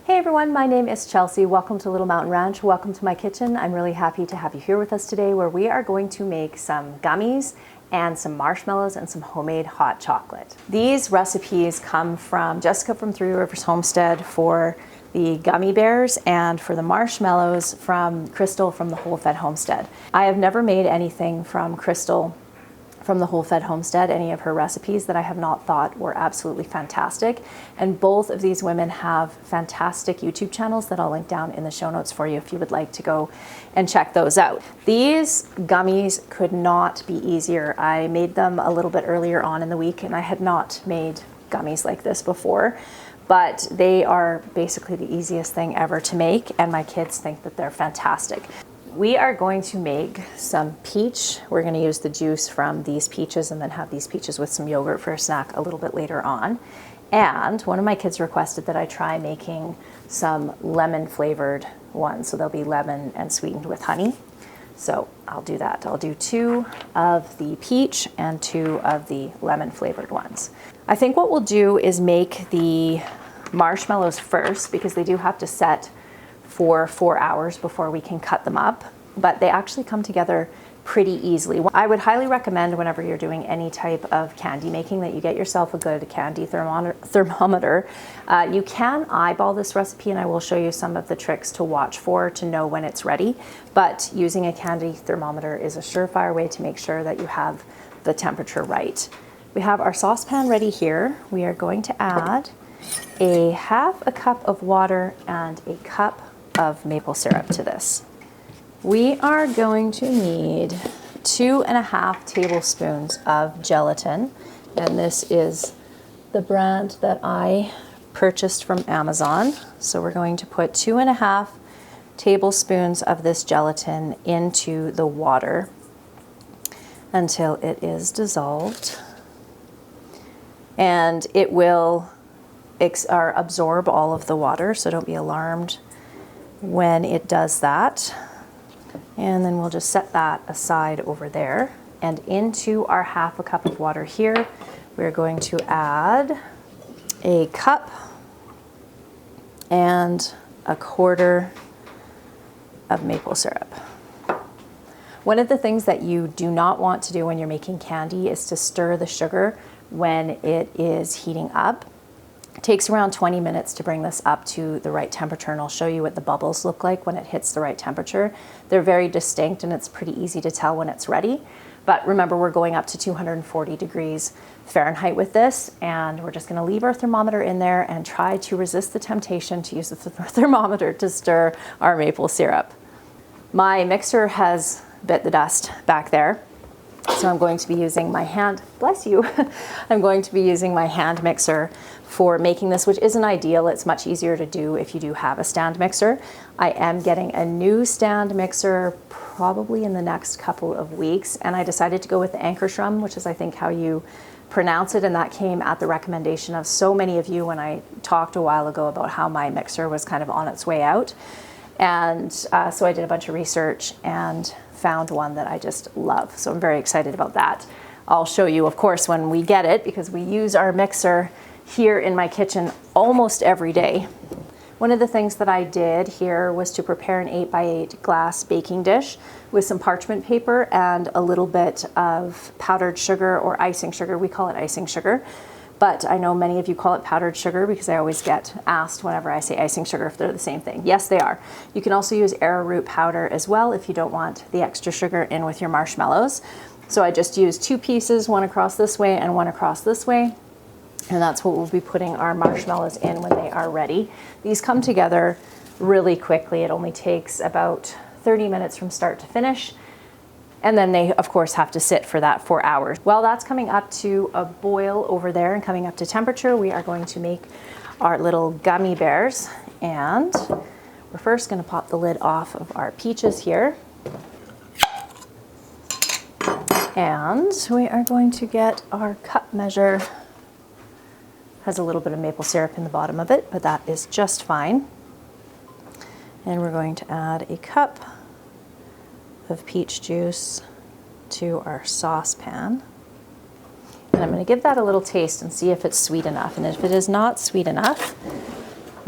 Hey everyone, my name is Chelsea. Welcome to Little Mountain Ranch. Welcome to my kitchen. I'm really happy to have you here with us today where we are going to make some gummies and some marshmallows and some homemade hot chocolate. These recipes come from Jessica from Three Rivers Homestead for the gummy bears and for the marshmallows from Crystal from the Whole Fed Homestead. I have never made anything from Crystal from the Whole Fed Homestead, any of her recipes that I have not thought were absolutely fantastic. And both of these women have fantastic YouTube channels that I'll link down in the show notes for you if you would like to go and check those out. These gummies could not be easier. I made them a little bit earlier on in the week and I had not made gummies like this before, but they are basically the easiest thing ever to make and my kids think that they're fantastic. We are going to make some peach. We're going to use the juice from these peaches and then have these peaches with some yogurt for a snack a little bit later on. And one of my kids requested that I try making some lemon flavored ones. So they'll be lemon and sweetened with honey. So I'll do that. I'll do 2 of the peach and 2 of the lemon flavored ones. I think what we'll do is make the marshmallows first because they do have to set for 4 hours before we can cut them up, but they actually come together pretty easily. I would highly recommend whenever you're doing any type of candy making that you get yourself a good candy thermometer. You can eyeball this recipe and I will show you some of the tricks to watch for to know when it's ready, but using a candy thermometer is a surefire way to make sure that you have the temperature right. We have our saucepan ready here. We are going to add a half a cup of water and a cup of maple syrup to this. We are going to need 2.5 tablespoons of gelatin, and this is the brand that I purchased from Amazon. So we're going to put 2.5 tablespoons of this gelatin into the water until it is dissolved, and it will absorb all of the water, so don't be alarmed when it does that. And then we'll just set that aside over there. And into our half a cup of water here, we're going to add a cup and a quarter of maple syrup. One of the things that you do not want to do when you're making candy is to stir the sugar when it is heating up. It takes around 20 minutes to bring this up to the right temperature, and I'll show you what the bubbles look like when it hits the right temperature. They're very distinct and it's pretty easy to tell when it's ready. But remember, we're going up to 240 degrees Fahrenheit with this, and we're just going to leave our thermometer in there and try to resist the temptation to use the thermometer to stir our maple syrup. My mixer has bit the dust back there, so I'm going to be using my hand, bless you, I'm going to be using my hand mixer for making this, which isn't ideal. It's much easier to do if you do have a stand mixer. I am getting a new stand mixer probably in the next couple of weeks, and I decided to go with the Ankerstrom, which is I think how you pronounce it, and that came at the recommendation of so many of you when I talked a while ago about how my mixer was kind of on its way out. And so I did a bunch of research and found one that I just love. So I'm very excited about that. I'll show you, of course, when we get it, because we use our mixer here in my kitchen almost every day. One of the things that I did here was to prepare an 8x8 glass baking dish with some parchment paper and a little bit of powdered sugar or icing sugar. We call it icing sugar, but I know many of you call it powdered sugar because I always get asked whenever I say icing sugar if they're the same thing. Yes, they are. You can also use arrowroot powder as well if you don't want the extra sugar in with your marshmallows. So I just used 2 pieces, one across this way and one across this way. And that's what we'll be putting our marshmallows in when they are ready. These come together really quickly. It only takes about 30 minutes from start to finish. And then they, of course, have to sit for that 4 hours. While that's coming up to a boil over there and coming up to temperature, we are going to make our little gummy bears. And we're first going to pop the lid off of our peaches here. And we are going to get our cup measure. Has a little bit of maple syrup in the bottom of it, but that is just fine. And we're going to add a cup of peach juice to our saucepan. And I'm going to give that a little taste and see if it's sweet enough. And if it is not sweet enough,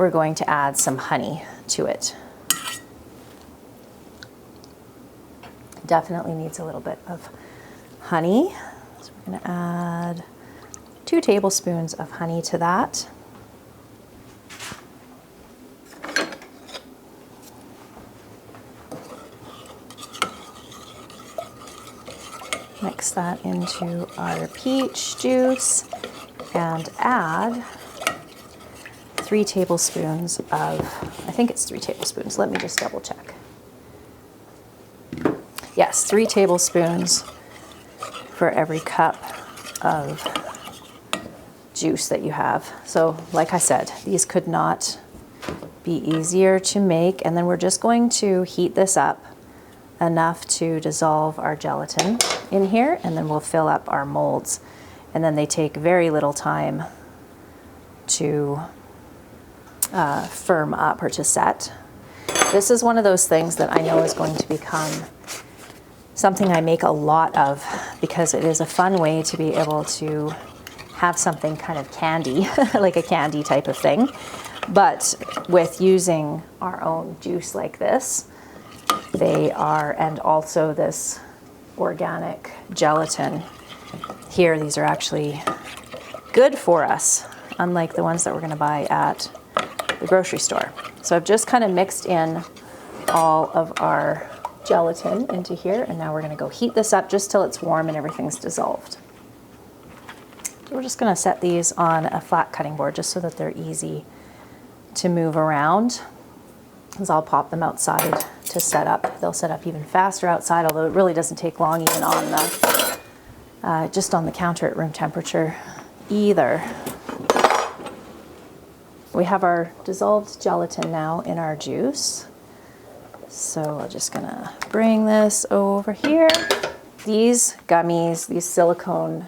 we're going to add some honey to it. Definitely needs a little bit of honey. So we're going to add 2 tablespoons of honey to that. Mix that into our peach juice and add 3 tablespoons of, I think it's 3 tablespoons. Let me just double check. Yes, 3 tablespoons for every cup of juice that you have. So like I said, these could not be easier to make. And then we're just going to heat this up enough to dissolve our gelatin in here, and then we'll fill up our molds. And then they take very little time to firm up or to set. This is one of those things that I know is going to become something I make a lot of, because it is a fun way to be able to have something kind of candy, like a candy type of thing. But with using our own juice like this, they are, and also this organic gelatin here, these are actually good for us, unlike the ones that we're going to buy at the grocery store. So I've just kind of mixed in all of our gelatin into here, and now we're going to go heat this up just till it's warm and everything's dissolved. So we're just going to set these on a flat cutting board just so that they're easy to move around. As I'll pop them outside to set up. They'll set up even faster outside, although it really doesn't take long even on the just on the counter at room temperature either. We have our dissolved gelatin now in our juice. So I'm just gonna bring this over here. These gummies, these silicone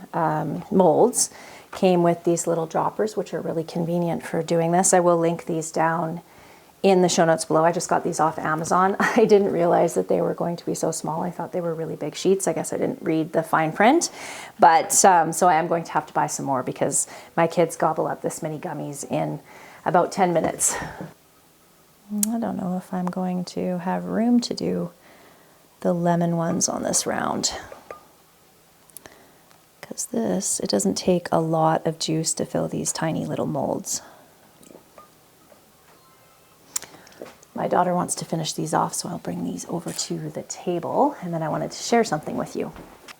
molds, came with these little droppers, which are really convenient for doing this. I will link these down in the show notes below. I just got these off Amazon. I didn't realize that they were going to be so small. I thought they were really big sheets. I guess I didn't read the fine print, but so I am going to have to buy some more because my kids gobble up this many gummies in about 10 minutes. I don't know if I'm going to have room to do the lemon ones on this round, because this, it doesn't take a lot of juice to fill these tiny little molds. My daughter wants to finish these off, so I'll bring these over to the table, and then I wanted to share something with you.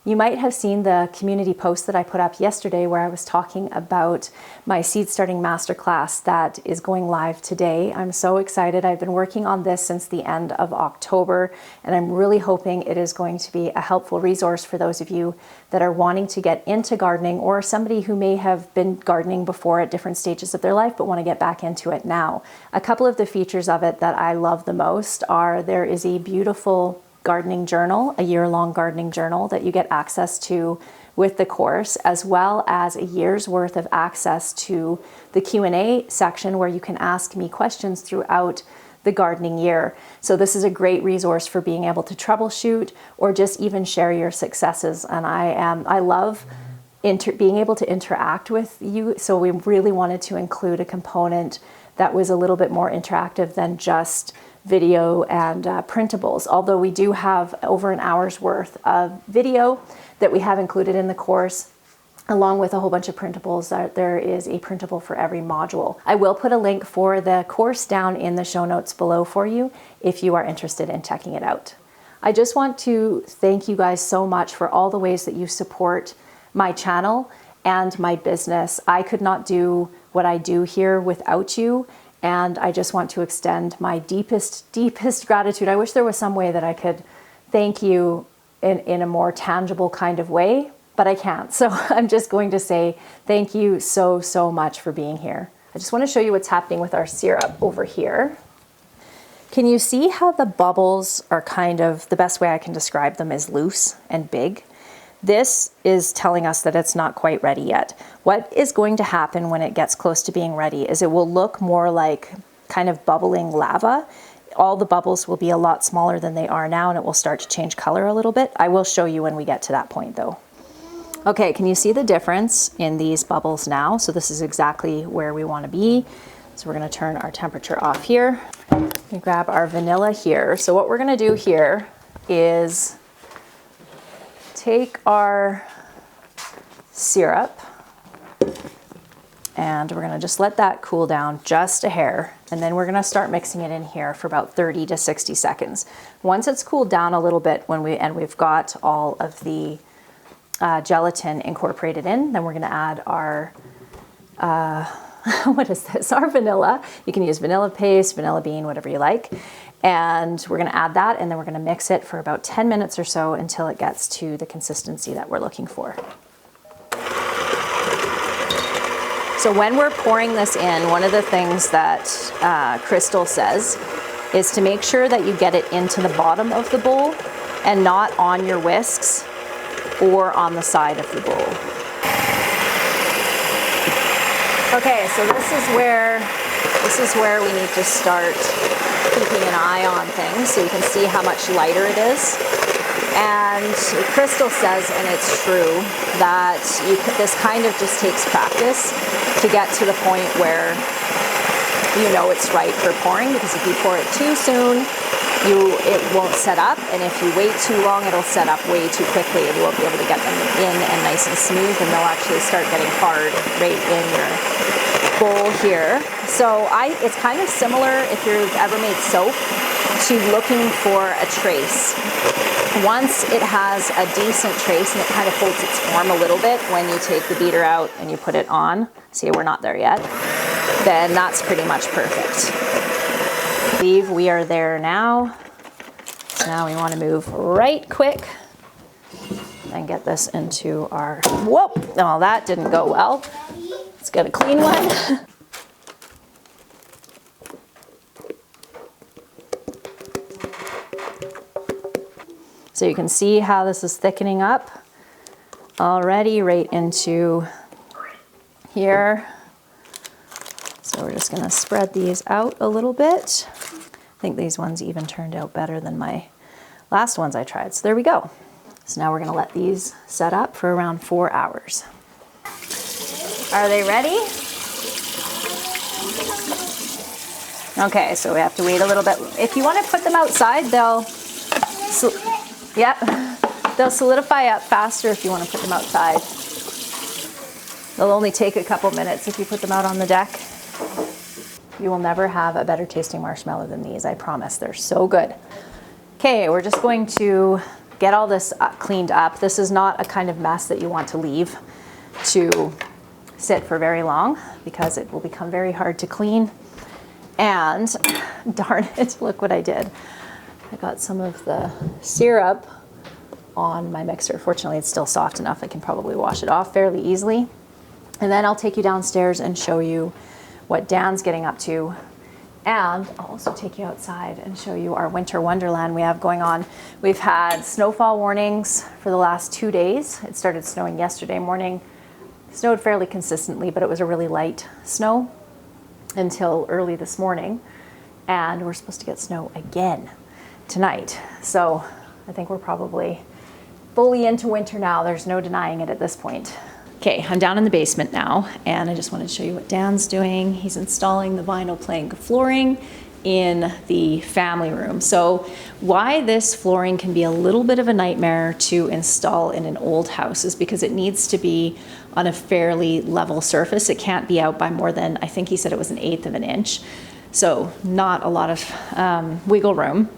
You might have seen the community post that I put up yesterday where I was talking about my seed starting masterclass that is going live today. I'm so excited. I've been working on this since the end of October, and I'm really hoping it is going to be a helpful resource for those of you that are wanting to get into gardening, or somebody who may have been gardening before at different stages of their life but want to get back into it now. A couple of the features of it that I love the most are there is a beautiful gardening journal, a year-long gardening journal that you get access to with the course, as well as a year's worth of access to the Q&A section where you can ask me questions throughout the gardening year. So this is a great resource for being able to troubleshoot or just even share your successes. And I love being able to interact with you. So we really wanted to include a component that was a little bit more interactive than just video and printables, although we do have over an hour's worth of video that we have included in the course, along with a whole bunch of printables. There is a printable for every module. I will put a link for the course down in the show notes below for you if you are interested in checking it out. I just want to thank you guys so much for all the ways that you support my channel and my business. I could not do what I do here without you. And I just want to extend my deepest gratitude. I wish there was some way that I could thank you in a more tangible kind of way, but I can't. So I'm just going to say thank you so much for being here. I just want to show you what's happening with our syrup over here. Can you see how the bubbles are kind of, the best way I can describe them is loose and big? This is telling us that it's not quite ready yet. What is going to happen when it gets close to being ready is it will look more like kind of bubbling lava. All the bubbles will be a lot smaller than they are now, and it will start to change color a little bit. I will show you when we get to that point though. Okay, can you see the difference in these bubbles now? So this is exactly where we want to be. So we're gonna turn our temperature off here. We grab our vanilla here. So what we're gonna do here is take our syrup and we're gonna just let that cool down just a hair. And then we're gonna start mixing it in here for about 30 to 60 seconds. Once it's cooled down a little bit we've got all of the gelatin incorporated in, then we're gonna add our, what is this? Our vanilla. You can use vanilla paste, vanilla bean, whatever you like. And we're gonna add that and then we're gonna mix it for about 10 minutes or so until it gets to the consistency that we're looking for. So when we're pouring this in, one of the things that Crystal says is to make sure that you get it into the bottom of the bowl and not on your whisks or on the side of the bowl. Okay, so this is where we need to start keeping an eye on things so you can see how much lighter it is. And Crystal says, and it's true, that this kind of just takes practice to get to the point where you know it's right for pouring, because if you pour it too soon, it won't set up, and if you wait too long, it'll set up way too quickly and you won't be able to get them in and nice and smooth, and they'll actually start getting hard right in your bowl here. So it's kind of similar, if you've ever made soap, to looking for a trace. Once it has a decent trace and it kind of holds its form a little bit when you take the beater out and you put it on, see, we're not there yet, then that's pretty much perfect. We are there now. So now we want to move right quick and get this into our, whoop, oh, that didn't go well. Let's get a clean one. So you can see how this is thickening up already right into here. So we're just gonna spread these out a little bit. I think these ones even turned out better than my last ones I tried. So there we go. So now we're gonna let these set up for around 4 hours. Are they ready? Okay, so we have to wait a little bit. If you want to put them outside, they'll solidify up faster if you want to put them outside. They'll only take a couple minutes if you put them out on the deck. You will never have a better tasting marshmallow than these, I promise. They're so good. Okay, we're just going to get all this cleaned up. This is not a kind of mess that you want to leave to sit for very long because it will become very hard to clean. And darn it, look what I did. I got some of the syrup on my mixer. Fortunately, it's still soft enough I can probably wash it off fairly easily. And then I'll take you downstairs and show you what Dan's getting up to. And I'll also take you outside and show you our winter wonderland we have going on. We've had snowfall warnings for the last 2 days. It started snowing yesterday morning. It snowed fairly consistently, but it was a really light snow until early this morning. And we're supposed to get snow again tonight. So I think we're probably fully into winter now. There's no denying it at this point. Okay, I'm down in the basement now, and I just wanted to show you what Dan's doing. He's installing the vinyl plank flooring in the family room. So why this flooring can be a little bit of a nightmare to install in an old house is because it needs to be on a fairly level surface. It can't be out by more than, I think he said it was 1/8 of an inch. So not a lot of wiggle room.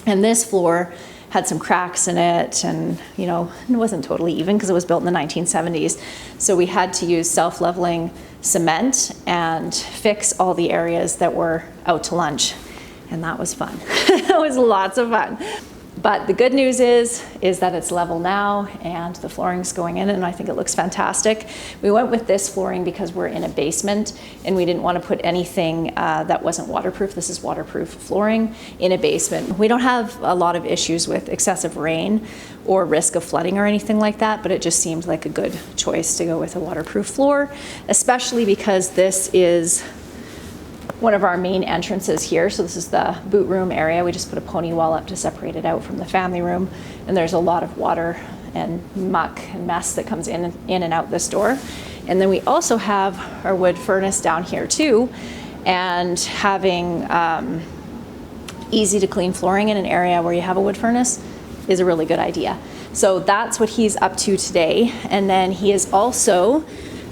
And this floor had some cracks in it, and you know, it wasn't totally even because it was built in the 1970s. So we had to use self-leveling cement and fix all the areas that were out to lunch. And that was fun. It was lots of fun. But the good news is that it's level now and the flooring's going in, and I think it looks fantastic. We went with this flooring because we're in a basement and we didn't want to put anything that wasn't waterproof. This is waterproof flooring in a basement. We don't have a lot of issues with excessive rain or risk of flooding or anything like that, but it just seemed like a good choice to go with a waterproof floor, especially because this is one of our main entrances here. So this is the boot room area. We just put a pony wall up to separate it out from the family room. And there's a lot of water and muck and mess that comes in and out this door. And then we also have our wood furnace down here too. and having easy to clean flooring in an area where you have a wood furnace is a really good idea. So that's what he's up to today. And then he is also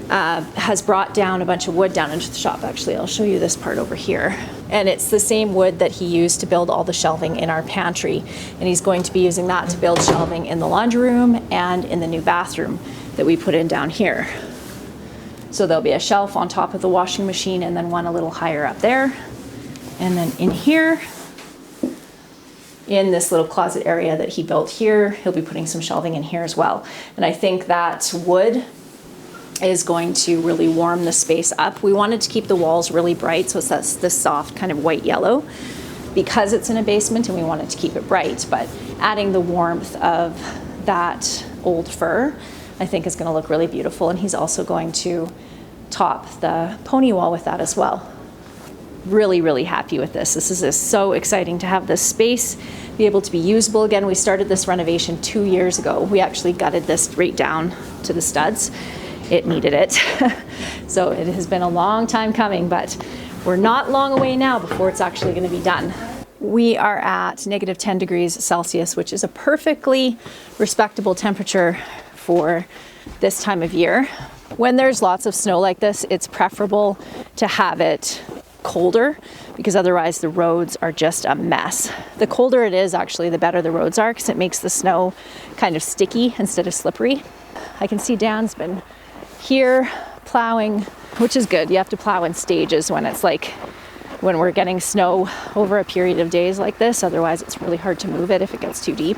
has brought down a bunch of wood down into the shop. Actually, I'll show you this part over here. And it's the same wood that he used to build all the shelving in our pantry. And he's going to be using that to build shelving in the laundry room and in the new bathroom that we put in down here. So there'll be a shelf on top of the washing machine and then one a little higher up there. And then in here, in this little closet area that he built here, he'll be putting some shelving in here as well. And I think that wood is going to really warm the space up. We wanted to keep the walls really bright, so it's this soft kind of white yellow because it's in a basement and we wanted to keep it bright, but adding the warmth of that old fir I think is going to look really beautiful. And he's also going to top the pony wall with that as well. Really, really happy with this. This is so exciting to have this space be able to be usable again. We started this renovation 2 years ago. We actually gutted this right down to the studs. It needed it. So it has been a long time coming, but we're not long away now before it's actually going to be done. We are at negative 10 degrees Celsius, which is a perfectly respectable temperature for this time of year. When there's lots of snow like this, it's preferable to have it colder because otherwise the roads are just a mess. The colder it is, actually, the better the roads are because it makes the snow kind of sticky instead of slippery. I can see Dan's been here plowing, which is good. You have to plow in stages when it's like when we're getting snow over a period of days like this. Otherwise it's really hard to move it if it gets too deep.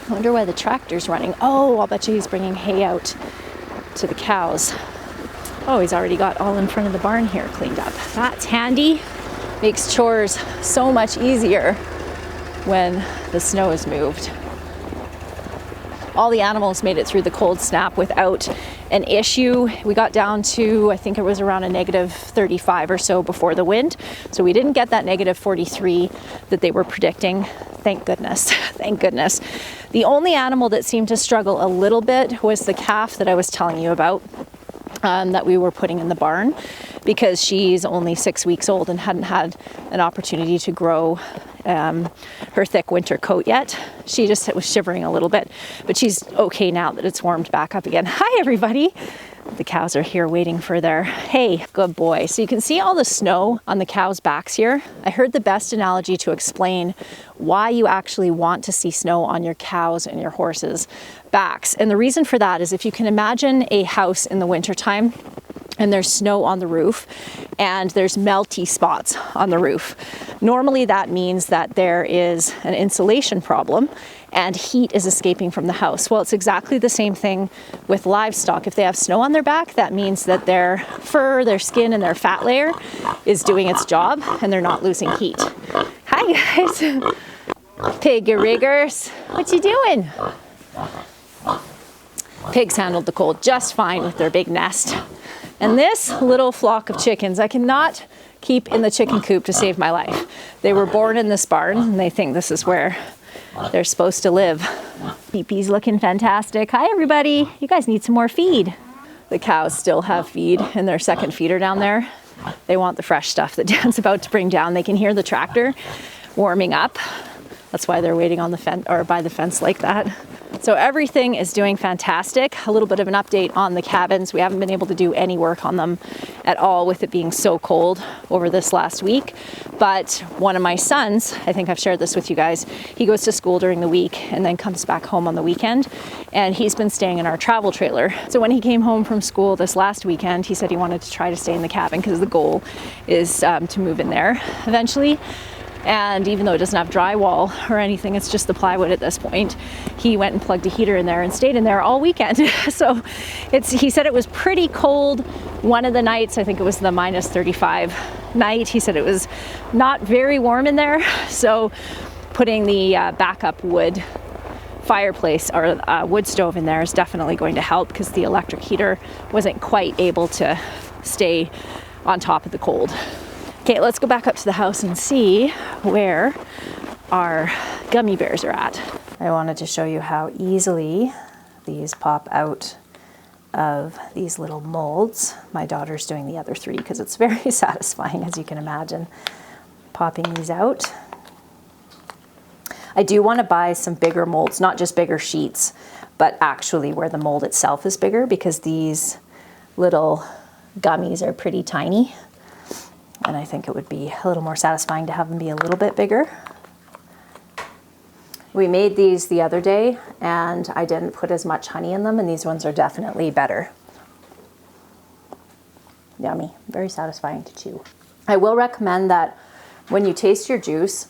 I wonder why the tractor's running. Oh, I'll bet you he's bringing hay out to the cows. Oh, he's already got all in front of the barn here cleaned up. That's handy. Makes chores so much easier when the snow is moved. All the animals made it through the cold snap without an issue. We got down to, I think it was around a negative 35 or so before the wind. So we didn't get that negative 43 that they were predicting. Thank goodness, thank goodness. The only animal that seemed to struggle a little bit was the calf that I was telling you about. That we were putting in the barn because she's only 6 weeks old and hadn't had an opportunity to grow her thick winter coat yet. She just was shivering a little bit, but she's okay now that it's warmed back up again. Hi, everybody. The cows are here waiting for their hay. Good boy. So you can see all the snow on the cows' backs here. I heard the best analogy to explain why you actually want to see snow on your cows and your horses' backs. And the reason for that is if you can imagine a house in the wintertime and there's snow on the roof and there's melty spots on the roof. Normally that means that there is an insulation problem and heat is escaping from the house. Well, it's exactly the same thing with livestock. If they have snow on their back, that means that their fur, their skin, and their fat layer is doing its job and they're not losing heat. Hi guys. Piggy riggers, what you doing? Pigs handled the cold just fine with their big nest. And this little flock of chickens, I cannot keep in the chicken coop to save my life. They were born in this barn and they think this is where they're supposed to live. Pee-pee's looking fantastic. Hi everybody, you guys need some more feed. The cows still have feed in their second feeder down there. They want the fresh stuff that Dan's about to bring down. They can hear the tractor warming up. That's why they're waiting on the fence or by the fence like that. So everything is doing fantastic. A little bit of an update on the cabins. We haven't been able to do any work on them at all with it being so cold over this last week. But one of my sons, I think I've shared this with you guys, he goes to school during the week and then comes back home on the weekend. And he's been staying in our travel trailer. So when he came home from school this last weekend, he said he wanted to try to stay in the cabin because the goal is to move in there eventually. And even though it doesn't have drywall or anything, it's just the plywood at this point, he went and plugged a heater in there and stayed in there all weekend. So he said it was pretty cold one of the nights. I think it was the minus 35 night. He said it was not very warm in there. So putting the backup wood fireplace or wood stove in there is definitely going to help because the electric heater wasn't quite able to stay on top of the cold. Okay, let's go back up to the house and see where our gummy bears are at. I wanted to show you how easily these pop out of these little molds. My daughter's doing the other 3 because it's very satisfying, as you can imagine, popping these out. I do want to buy some bigger molds, not just bigger sheets, but actually where the mold itself is bigger, because these little gummies are pretty tiny. And I think it would be a little more satisfying to have them be a little bit bigger. We made these the other day and I didn't put as much honey in them, and these ones are definitely better. Yummy, very satisfying to chew. I will recommend that when you taste your juice,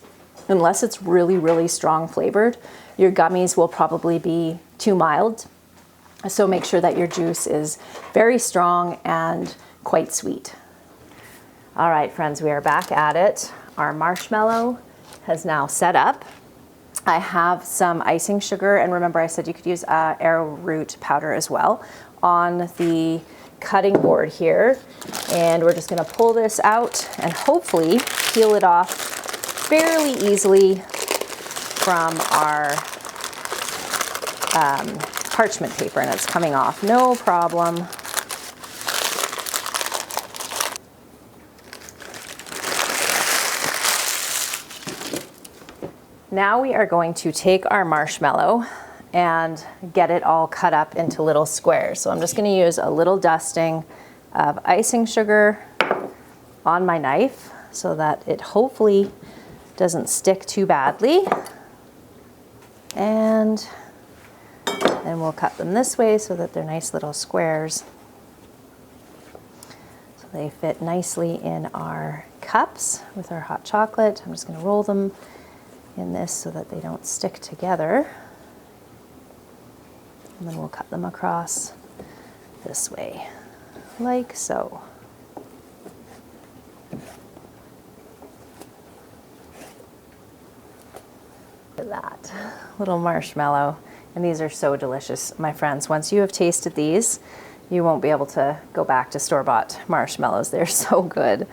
unless it's really, really strong flavored, your gummies will probably be too mild. So make sure that your juice is very strong and quite sweet. All right, friends, we are back at it. Our marshmallow has now set up. I have some icing sugar, and remember I said you could use arrowroot powder as well, on the cutting board here. And we're just gonna pull this out and hopefully peel it off fairly easily from our parchment paper, and it's coming off, no problem. Now we are going to take our marshmallow and get it all cut up into little squares. So I'm just going to use a little dusting of icing sugar on my knife so that it hopefully doesn't stick too badly. And then we'll cut them this way so that they're nice little squares. So they fit nicely in our cups with our hot chocolate. I'm just going to roll them in this so that they don't stick together. And then we'll cut them across this way, like so. Look at that little marshmallow. And these are so delicious, my friends. Once you have tasted these, you won't be able to go back to store-bought marshmallows. They're so good.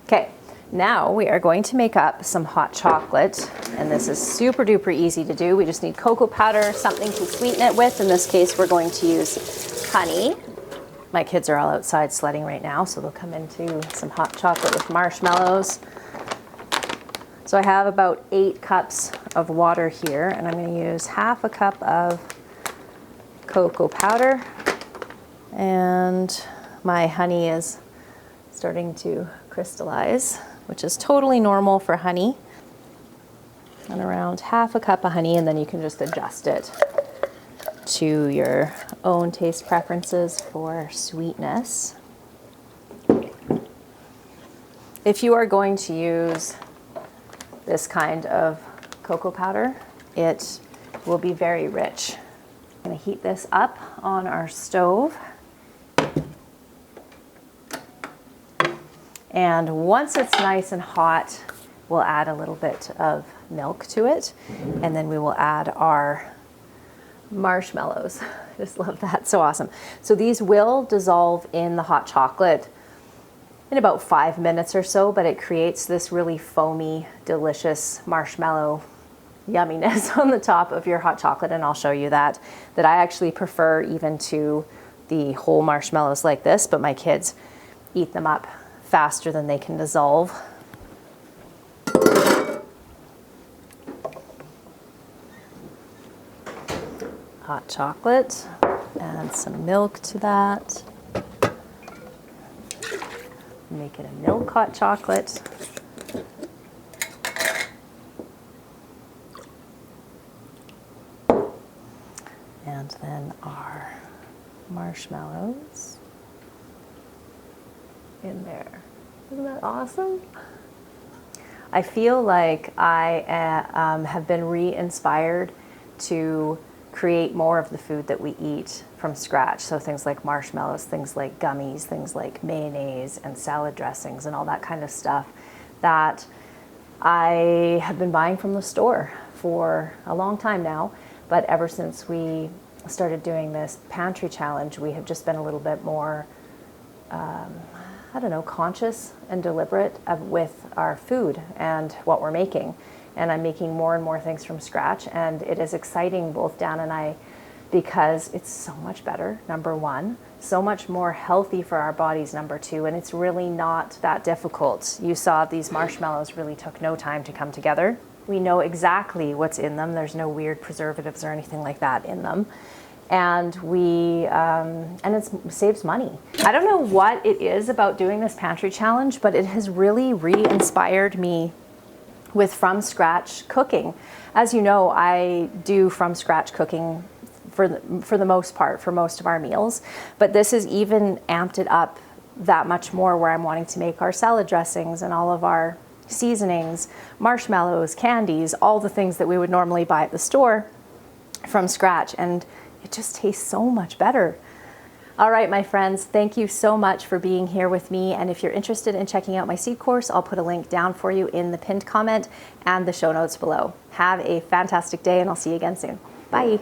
Okay. Now we are going to make up some hot chocolate, and this is super duper easy to do. We just need cocoa powder, something to sweeten it with. In this case, we're going to use honey. My kids are all outside sledding right now, so they'll come into some hot chocolate with marshmallows. So I have about 8 cups of water here, and I'm going to use half a cup of cocoa powder, and my honey is starting to crystallize, which is totally normal for honey. And around half a cup of honey, and then you can just adjust it to your own taste preferences for sweetness. If you are going to use this kind of cocoa powder, it will be very rich. I'm going to heat this up on our stove. And once it's nice and hot, we'll add a little bit of milk to it, and then we will add our marshmallows. I just love that, so awesome. So these will dissolve in the hot chocolate in about 5 minutes or so, but it creates this really foamy, delicious marshmallow yumminess on the top of your hot chocolate, and I'll show you that I actually prefer even to the whole marshmallows like this, but my kids eat them up faster than they can dissolve. Hot chocolate, add some milk to that. Make it a milk hot chocolate. And then our marshmallows in there. Isn't that awesome? I feel like I have been re-inspired to create more of the food that we eat from scratch. So things like marshmallows, things like gummies, things like mayonnaise and salad dressings and all that kind of stuff that I have been buying from the store for a long time now. But ever since we started doing this pantry challenge, we have just been a little bit more, I don't know, conscious and deliberate with our food and what we're making. And I'm making more and more things from scratch, and it is exciting. Both Dan and I because it's so much better, number one, so much more healthy for our bodies, number two, and it's really not that difficult. You saw these marshmallows really took no time to come together. We know exactly what's in them. There's no weird preservatives or anything like that in them. And it saves money. I don't know what it is about doing this pantry challenge, but it has really re-inspired me with from scratch cooking. As you know, I do from scratch cooking for the most part, for most of our meals, but this has even amped it up that much more, where I'm wanting to make our salad dressings and all of our seasonings, marshmallows, candies, all the things that we would normally buy at the store from scratch, and it just tastes so much better. All right, my friends, thank you so much for being here with me, and if you're interested in checking out my seed course, I'll put a link down for you in the pinned comment and the show notes below. Have a fantastic day, and I'll see you again soon. Bye.